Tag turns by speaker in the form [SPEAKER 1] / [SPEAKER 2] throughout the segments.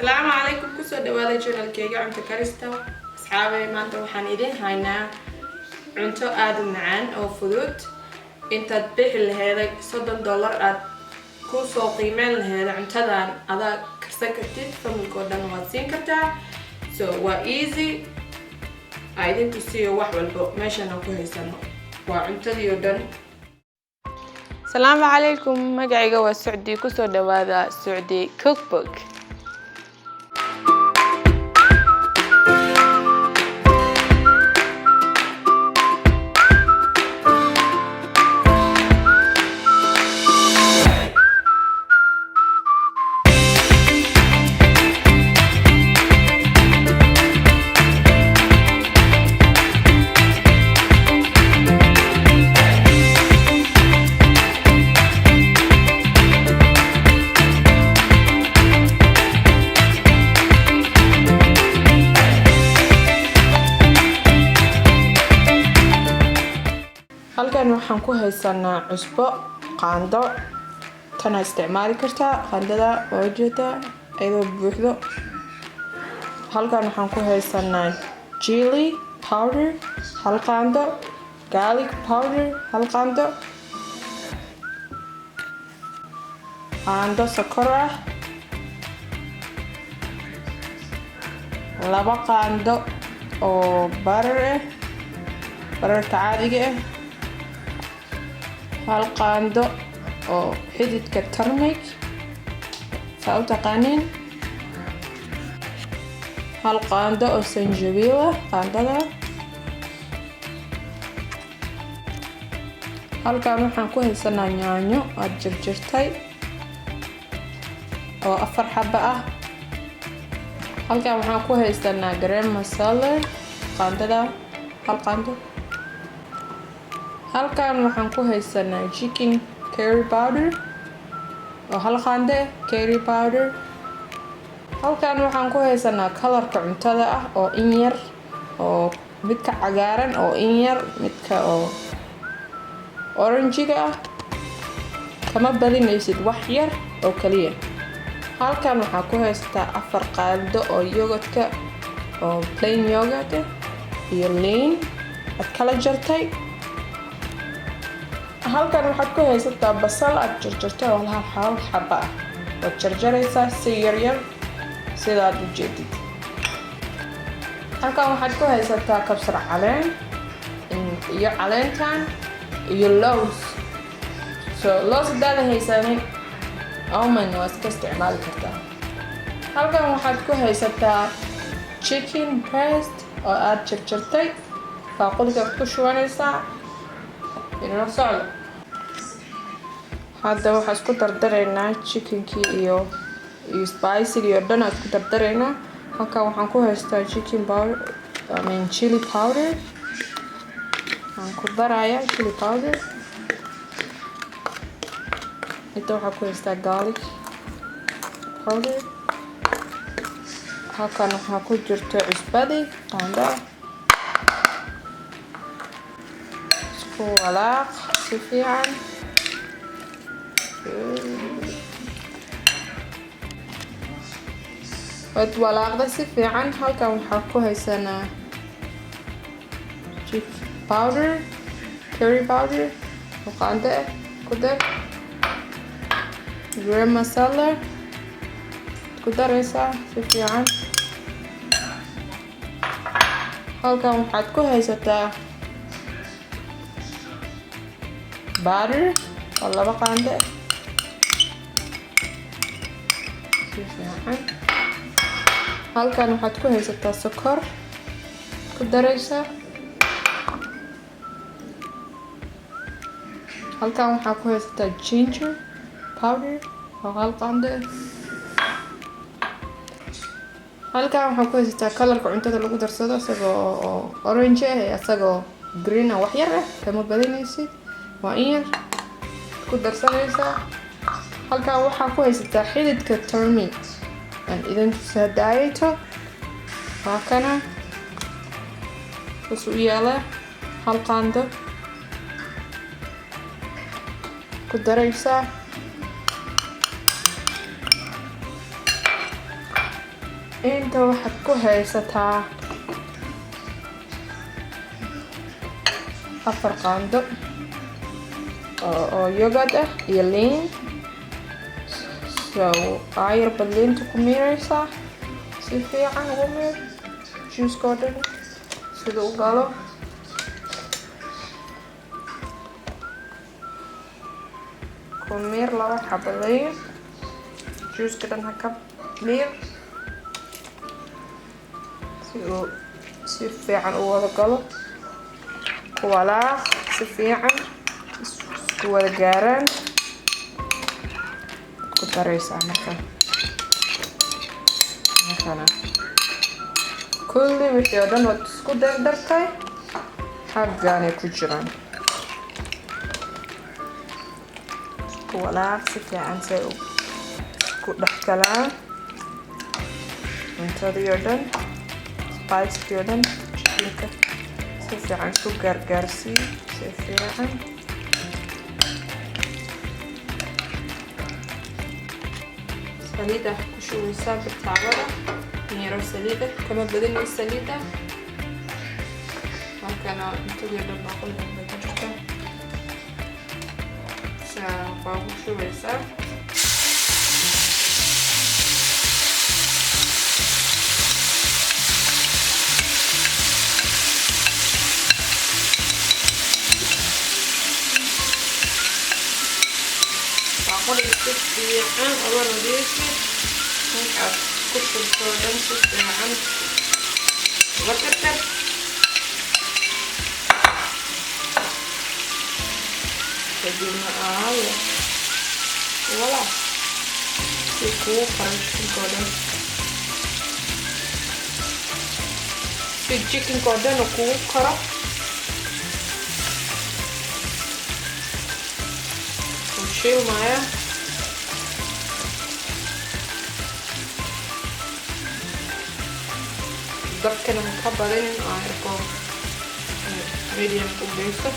[SPEAKER 1] السلام عليكم كسو دوادا جنال كيغا عمتا كاريستا أصحابي مانتا وحان إذين هاينا عمتو آد معان أو فدود انتا تبيح لهذا $30 آد كوسو قيمان لهذا عمتادان أدا كرسا كرتين فمالكودان واتسين كرتا so waa easy aydin tusiyo wax walbo meeshana ku haysano waa cuntadii oo dhan Assalamu alaykum magacayga waa Sudie ku soo dhawaada Sudie cookbook halkan waxaan ku haysanaa cusbo qaando tan isticmaali kartaa qaandada wajida ayadoo buuxdo halkan waxaan ku haysanaa chili powder hal qaando garlic powder hal qaando sokor ah laba qaando oo bararka caadiga ah hal qaando oo xididka turmeric saa taqaanin hal qaando oo sanjabiil ah qaandada halkan waxaan ku haysanaa yaanyo aad jarjartay oo 4 xabba ah halkan waxaan ku haysanaa garam masala qaandada hal qaando halkan waxaan ku haysanaa chicken curry powder oo hal qaande curry powder halkan waxaan ku haysanaa colorka cuntada ah oo in yar oo midka cagaaran oo in yar midka oo orange-ga ah kama badinaysid wax yar oo kaliya halkan waxaan ku haysataa 4 qaando oo yogurtka oo plain yogurt iyo lean aad kala jartay halkan waxaad ku haysataa basal aad jarjartay oo hal xabba ah waad jarjaraysaa si yar sidaad u jeedid halkan waxaad ku haysataa kabsar caleen iyo caleentan iyo cloves cloves haddaad haysanin almond waa iska isticmaali kartaa halkan waxaad ku haysataa chicken breast oo aad jarjartay baaqulka ku shubanaysaa inoo socdo hadda waxaan isku dardaraynaa chickenkii iyo spicy iyo dhan isku dardaraynaa halkan waxaan ku haystaa chicken powder chili powder aan ku darayaa chili powder inta waxaan ku haystaa garlic powder halkan waxaa ku jirta cusbadii qaanda isku walaaq si fiican waad walaaqda si fiican halkan waxaa ku haysanaa chicken powder curry powder oo qaando ah ku dar garam masala ku daraysaa si fiican halkan waxaad ku haysataa butter oo 2 qaando si fiican halkan waxaad ku haysataa sokor ku daraysaa halkan waxaad ku haysataa ginger powder oo 1 qaando halkan waxaad ku haysataa colorka cuntada lagu darsado isagoo orange ah isagoo green ah wax yar ah kama badinaysid waa in yar ku darsanaysaa halkan waxaa ku haysataa xididka turmeric aan idin tusaadayto waa kana u yaala hal qaando ku daraysaa inta waxaad ku haysataa 4 qaando oo yogurt ah iyo liin. So ayar badliinta ku miiraysaa si fiican ugu miir juice-ka dhan sida u galo. Ku miir 2 xabo liin juice-ka dhan ha ka miir si fiican u wada galo. Ku walaaq si fiican isku wada gaaraan. Ku daraysaa markana kulli wixii oo dhan waad isku dardartay xaggaanay ku jiraan. Isku walaaq si fiican si ay isku dhex galaan cuntadii oo dhan, spice-kii oo dhan, chickenka si fiican isku gaargaarsii si fiican. Saliida ku shubeysaa birtaawada yaro saliida kama badin saliida. Halkana cuntadii dhan baaquli bay ku jirtaa. Waa ku shubeysaa si fiican uga nadiifi. Markaad ku shubto dhan si fiican uga tirtir. kadibna walaaq si kuu karo chickenka dhan, si chickenka dhan kuu karo. Shiilmaya dabkana ha ka badinin oo medium ku geyso.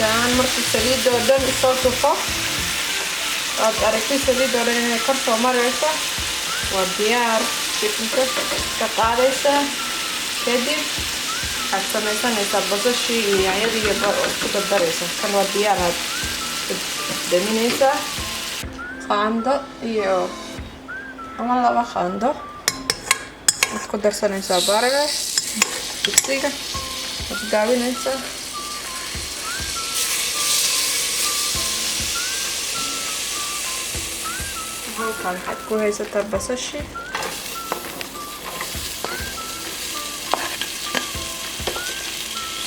[SPEAKER 1] Saan markii saliidda oo dhan isoo tufo aad aragtay saliidda oo dhan inay kor soo marayso waa diyaar. chickenka ka qaadaysaa kadib waxaad samaysanaysaa basashii iyo yaanyadii iyo isku dardaraysaa. Kan waa diyaar. aad daminaysaa qaando iyo ama 2 qaando aad ku darsanaysaa baaraga digsiga aad gaabinaysaa. halkan waxaad ku haysataa basashii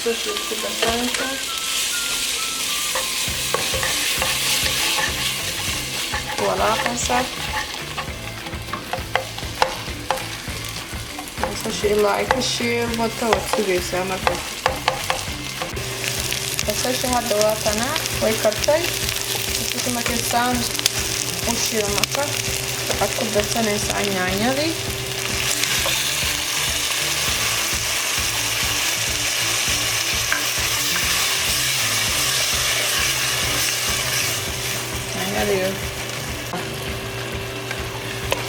[SPEAKER 1] isku darsanaysaa. walaaqaysaa basashii ilaa ay ka shiilmato waad sugaysaa. marka basashii hadda waa tana way kartay. basashii markay saan u shiilmato waxaad ku darsanaysaa yaanyadii.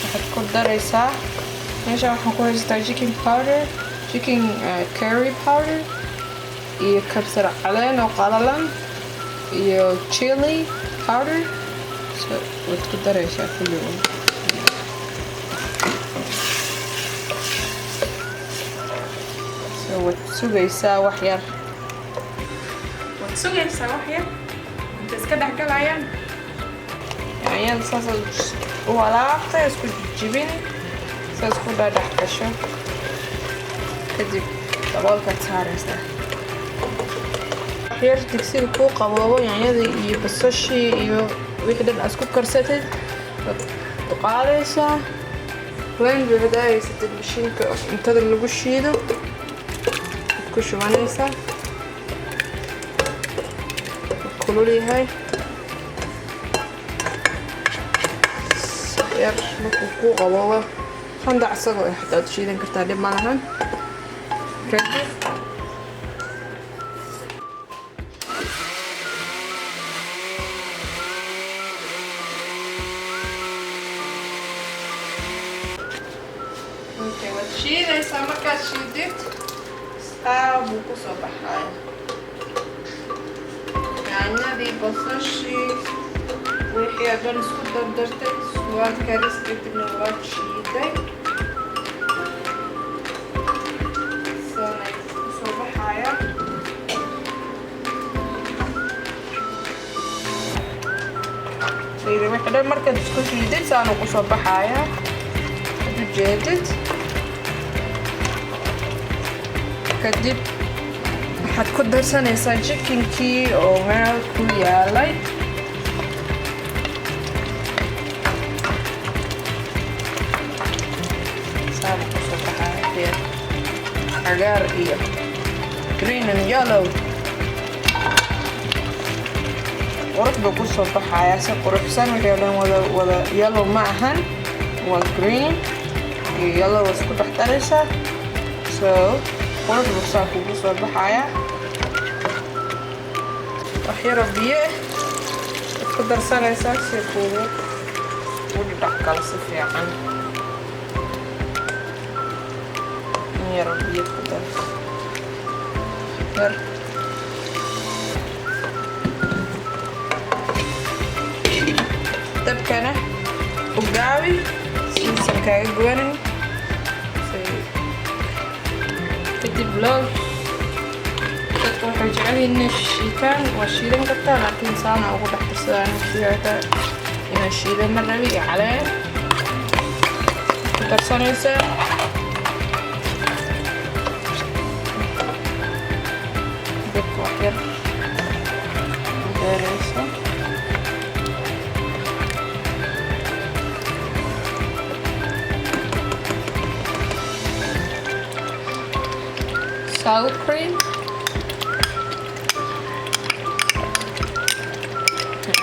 [SPEAKER 1] waxaad ku daraysaa meesha waxaan ku haystaa chicken powder, chicken curry powder iyo kabsar caleen oo qalalan iyo chili powder. so waad ku daraysaa kulligood. so waad sugaysaa wax yar inta iska dhexgalayaan. yaanyada saas u walaaqtay isku jibin saas ku dhadhex gasho kadib daboolkaad saaraysaa. yar digsiga kuu qaboobo yaanyadii iyo basashii iyo wixii dhan isku karsatid waad qaadaysaa. weyn bay hadahaysatid mashiinka cuntada lagu shiido waad ku shubanaysaa. kulul yahay yar markuu kuu qaboobo qandac isagoo xataad shiidan kartaa dhib ma lahan. اوكي وتشيليسا markaad shiidid saa buu kusoo baxaya yaanyadii basashii wixii oo dhan isku dardartay waad karis kadibna waad shiiday saanay kusoo baxaya wixii dhan markaad isku shiidid saanuu kusoo baxaya ujeedid kadib waxaad ku darsanaysaa chickenkii oo meel ku yaalay saana kusoo baxaya cagaar iyo green and yellow qurux buu kusoo baxaya si quruxsan wixii oo dhan wada yellow ma ahan waa green iyo yellow isku dhex daraysaa so qurux buu saa kugu soo baxaya wax yaro biyo waad ku darsanaysaa si kugu dhex galo si fiican yaro biyo ku dar dabkana u gaabi siisan kaaga gubanin kadib loo dadka waxay jecel yihiin inay shiitaan waa shiidan kartaa laakiin saana ugu dhex darsadaan shiidata inaa shiidan ma rabi iyo caleen ku darsanaysaa dabka wax yar daaraysa sour cream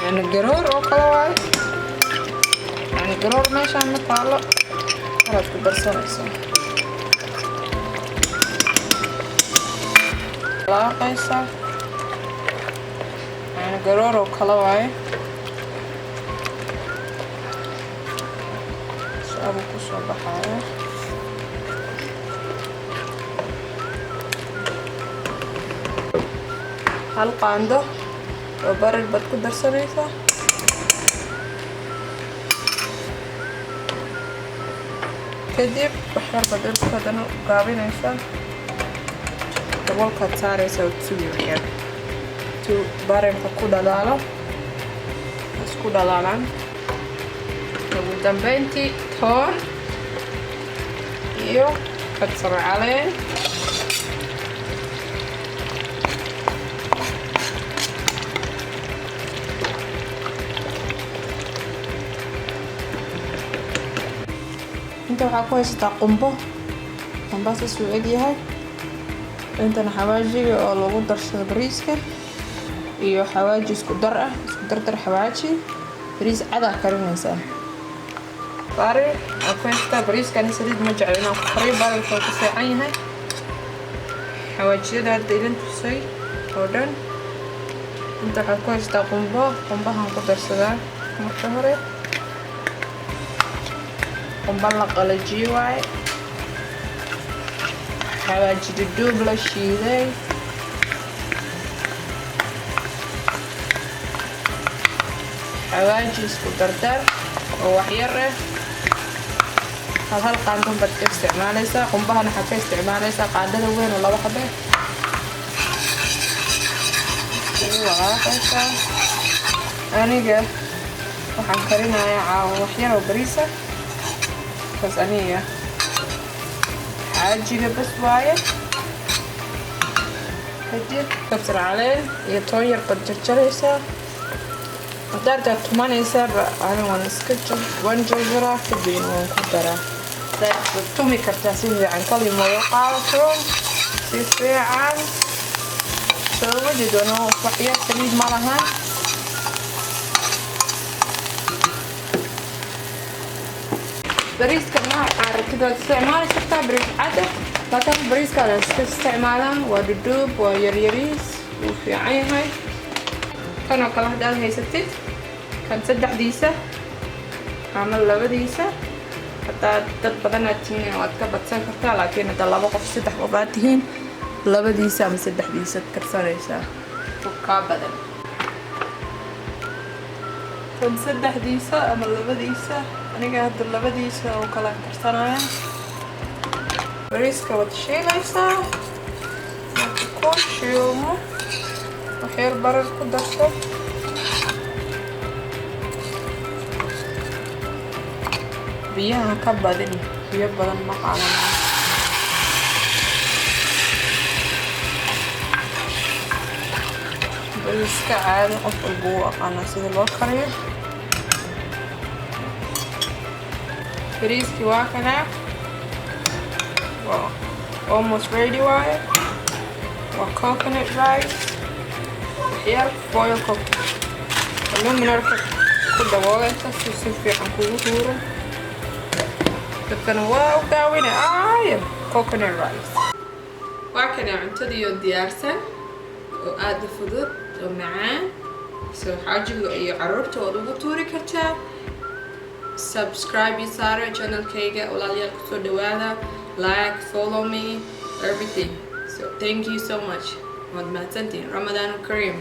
[SPEAKER 1] يعني قرور oo kala waay يعني قرور meeshaan ma taalo waxaad ku darsanaysaa laaqaysaa يعني قرور oo kala waay saabu ku soo baxaya hal qaando oo barar baad ku darsanaysaa kadib waxyar baad haddana gaabinaysaa daboolkaad saaraysaa oo sugi waxyar intuu bararka ku dhalaalo isku dhalaalaan ugu dambeyntii toon iyo kabsar caleen inta waxaa ku haysataa qumbasaas uu egyahay intana xawaajiga oo lagu darsado bariiska iyo xawaaji isku dardar xawaaji bariis cadaa karinaysaa bari waxaa ku haysataa bariiskani saliid ma jeclo inaan ku kariyo badarka oo ku fiican yahay xawaajiyada hadda idin tusay oo dhan inta waxaa ku haysataa qumbahan ku darsadaa marka hore qumba la qalajiyo waaye xawaaji duduub la shiiday xawaaji isku dardar oo waxyar hal qaando baad ka isticmaalaysaa qumbahana waxaad ka isticmaalaysaa qaandada weyn oo 2 xabe walaaqaysaa aniga waxaan karinayaa caawa waxyar oo bariisa بس أنية عاجية بس وايد هدي كبسر عليه يطير قد جرجريسا قدرت تمانيسا أنا ونسكت ونجرجرة كدين ونقدرة تومي كرتاسين عن كل ما يقعدون في عن سوي جدونه وحياة سليد مرها بريسكا ما عارف كده استعمال شفتها بريس عادة لكن بريسكا استعمالها ودودوب ويريريس وفي عينها كانوا كل واحدة هي 6 كان 6 ديسة عمل 2 ديسة haddaad dad badan aad tihiin waad ka badsan kartaa, laakiin hadda 2 qof 3 qof aad tihiin 2diisa ama 3diisa karsanaysaa kaa badan. tan 3diisa ama 2diisa, aniga hadda 2diisa oo kala karsanaya. bariiska waad shiilaysaa, marka ku shiilmo waxyar barar ku darso, biyaha ka badin, biyo badan ma qaadanaa. bariiska caadi qof walba wuu aqaanaa sida loo kariyo. bariiskii waa kanaa, waa almost ready waaye. waa coconut rice, waxyar foilka aluminarka ku daboolaysa si fiican kugu huuro. dadkana waa u daawinaya coconut rice. waa kana cuntadii oo diyaarsan oo aad u fudud oo macaan, soo xaajiga iyo carruurta waad ugu tuuri kartaa. subscribe saara channelkayga, walaalyaal ku soo dhawaada, like, follow me, everything. So thank you so much. waad mahadsantihiin. Ramadan Kareem.